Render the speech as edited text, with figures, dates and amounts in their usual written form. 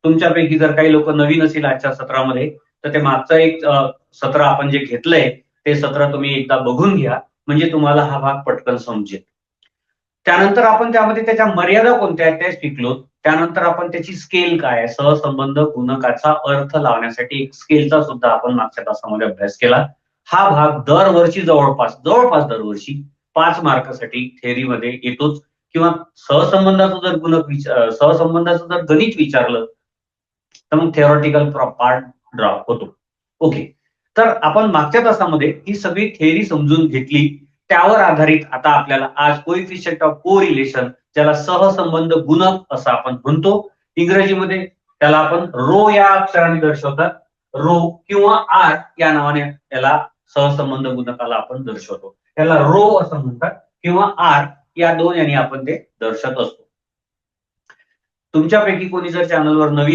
तुमच्यापैकी जर काही लोक नवीन असतील आजच्या सत्रामध्ये तर ते मागचं एक सत्र आपण जे घेतलंय ते सत्र तुम्ही एकदा बघून घ्या, म्हणजे तुम्हाला हा भाग पटकन समजेल. त्यानंतर आपण त्यामध्ये त्याच्या मर्यादा कोणत्या आहेत ते शिकलो. त्यानंतर आपण त्याची स्केल काय आहे, सहसंबंध गुणकाचा अर्थ लावण्यासाठी एक स्केलचा सुद्धा आपण मागच्या तासामध्ये अभ्यास केला. हा भाग दरवर्षी जवळपास दरवर्षी 5 मार्कासाठी थेअरीमध्ये येतोच, किंवा सहसंबंधाचं जर सहसंबंधाचं जर गणित विचारलं तर मग थेरॉटिकल पार्ट ड्रॉप होतो. ओके, तर आपण मागच्या तासामध्ये ही सगळी थेअरी समजून घेतली. त्यावर आधारित आता आपल्याला आज कोइफिशियंट ऑफ कोरिलेशन, ज्याला सहसंबंध गुणक असं आपण म्हणतो, इंग्रजीमध्ये त्याला आपण रो या अक्षराने दर्शवतात. रो किंवा आर या नावाने याला सहसंबंध गुणकाला आपण दर्शवतो. त्याला रो असं म्हणतात किंवा आर या दोन यांनी आपण ते दर्शवत असतो. तुमच्यापैकी कोणी जर चॅनलवर नवीन